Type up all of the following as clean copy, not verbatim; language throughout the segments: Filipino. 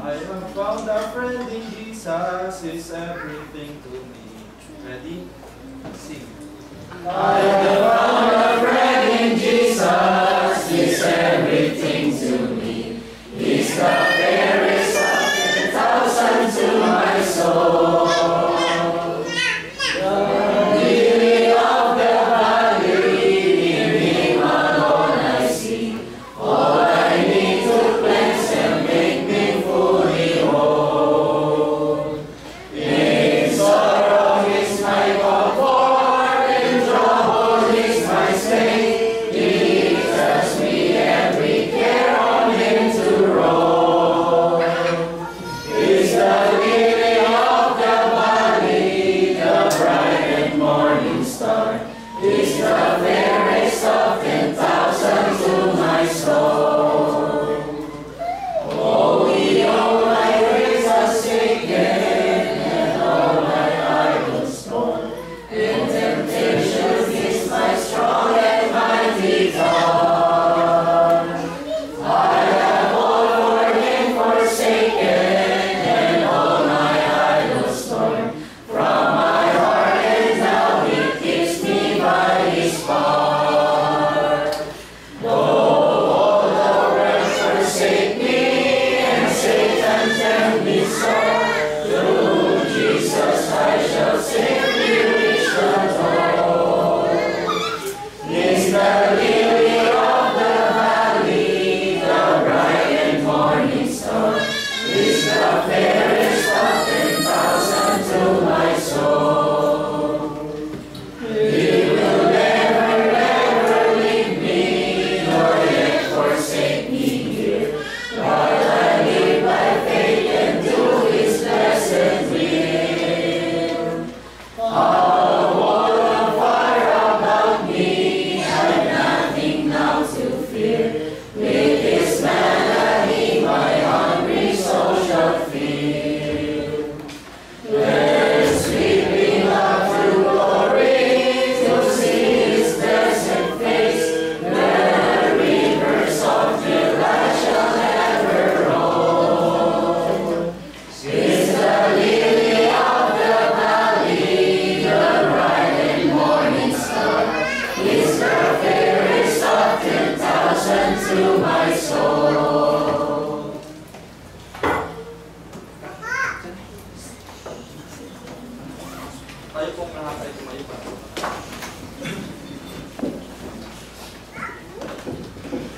I have found a friend in Jesus, is everything to me. Ready? Sing. I have found a friend in Jesus, is everything to me. He's the fairest of 10,000 to my soul.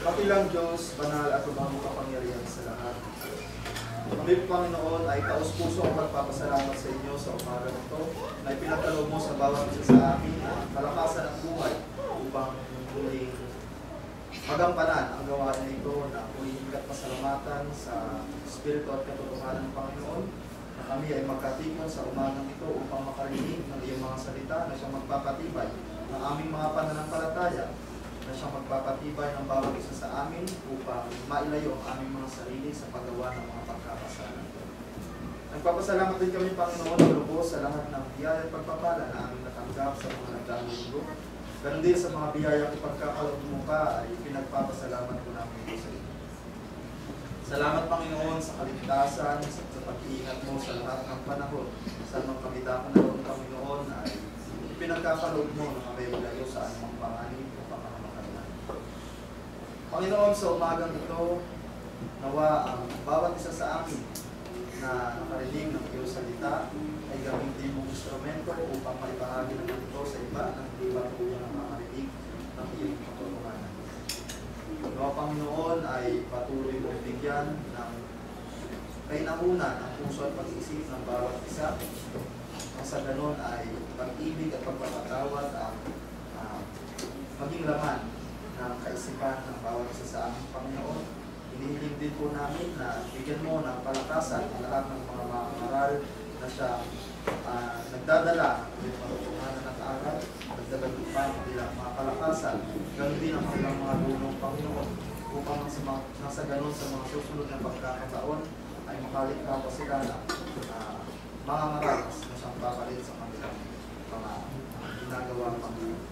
Dakilang Diyos, banal at umabot kapangyarihan sa lahat. Kami, Panginoon, ay taos-puso ang magpapasalamat sa inyo sa umaga nito na ipinagkaloob mo sa bawat isa sa amin na kalakasan ng buhay upang muling magampanan ang gawain na ito na muling hinggat pasalamatan sa Espiritu at katotohanan ng Panginoon na kami ay magkatikon sa umagang ito upang makarinig ng iyong mga salita na siyang magpapatibay ng aming mga pananampalataya, na siyang magpapatibay ng bawat isa sa amin upang mailayo ang aming mga sarili sa paggawa ng mga pagkakasala. Nagpapasalamat din kami, Panginoon, na lubos sa lahat ng biyaya at pagpapala na aming natanggap sa mga nagdaang linggo. Ganon din sa mga biyaya at pagkakaloob mo pa ay pinagpapasalamat ko namin ito sa iyo. Salamat, Panginoon, sa kaligtasan, sa pag-iingat mo sa lahat ng panahon. Sa mga kabitakan na roon, Panginoon, ay pinagkakaloob mo na kami ilayo sa anumang panganib o pangangamakalman. Panginoon, sa umagang ito, nawa ang bawat isa sa amin na nakarinig ng iyong salita ay gamitin mong instrumento upang maibahagi ng ito sa iba ng hindi ba tulad ng makarinig ng iyong katotohanan. Nawa, Panginoon, ay patuloy mong bigyan ng kainahunan ang puso at pag-isip ng bawat isa. Sa ganon ay pag-ibig at pagpapatawad ang maging laman ng kaisipan ng bawat isa sa aming Panginoon. Hinihiling din po namin na bigyan mo ng palakasan ang lahat ng mga mangaral na siya nagdadala ng patutunganan ng aral, nagdadala pa ng bilang mga palakasan, ganoon din ang kanilang mga dunong Panginoon upang nasa ganon sa mga susunod na pagkakataon ay makalikha pa sila na mga maralas na siyang papalit sa kanilang mga ginagawa ng Panginoon.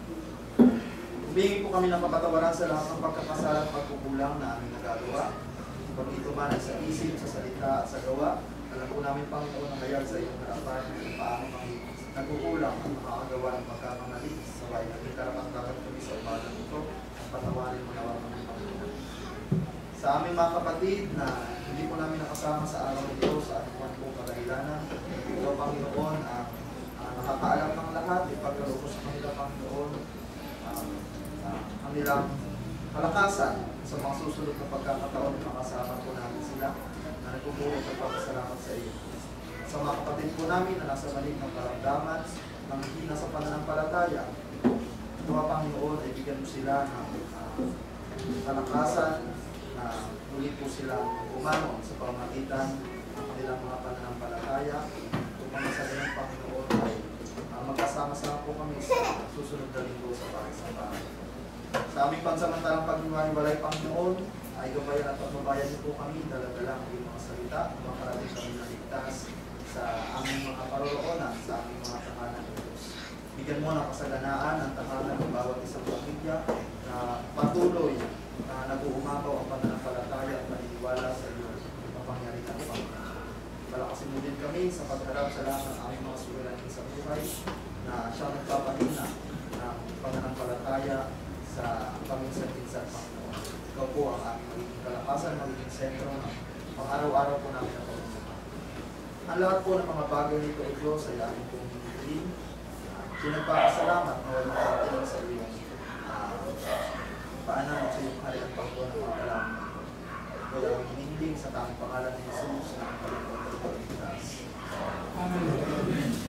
Humingi po kami ng kapatawaran sa lahat ng pagkakasala at pagkukulang na aming nagagawa. Pag ito man ay sa isip, sa salita, salita at sa gawa. Alam po namin, Panginoon, ang hayag sa iyong harapan kung paano kami nagkukulang at makakagawa ng pagkakamali. Sabay, naging karapat-dapat kami sa umagang ito at patawarin mo nawa kami, Panginoon. Sa aming mga kapatid na hindi po namin nakasama sa araw nito sa anuman pong kadahilanan, ito, Panginoon, ang nakakaalam ng lahat, ipagkaloob mo sa kanila, Panginoon, ang nilang kalakasan sa mga susunod na pagkakataon, makasama po namin sila na nagpupuot at papasalamat sa iyo. Sa mga kapatid po namin na nasa malig ng karamdaman, ng hina sa pananampalataya, ito, Panginoon, ay bigyan mo sila ng kalakasan na muli po sila umanon sa pamagitan ng kanilang mga pananampalataya. Kung mga sa ganang, Panginoon, ay magkasama-sama po kami sa susunod na linggo sa pagsasambahan. Sa aming pansamantalang paghiwalay, Panginoon, ay gabayan at pagbabayan niyo po kami, dala-dala ang iyong mga salita, makarating kami naligtas sa aming mga paroroonan, sa aming mga tahanan ng Diyos. Bigyan mo ng kasaganaan ang tahanan ng bawat isang pamilya na patuloy na nag-uumabaw ang pananampalataya at paniniwala sa iyong kapangyarihan, Panginoon. Palakasin mo din kami sa pagharap sa lahat ng aming mga suliranin sa buhay na siyang nagpapahina ng pananampalataya sa paminsan-minsan, Panginoon. Ikaw po ang aming magiging kalakasan, magiging sentro ng pang-araw-araw po namin ang pagmamahal. Ang lahat po ng mga bagay nito o Diyos ay aming pong hinihiling. Pinagpapasalamat na walang parating sa iyong paanan at sa iyong kaharian pagkuhan ng mga kalaman. Ito ang hinihiling sa tamang pangalan ni Jesus na ang Panginoon at Pagligtas. Amen.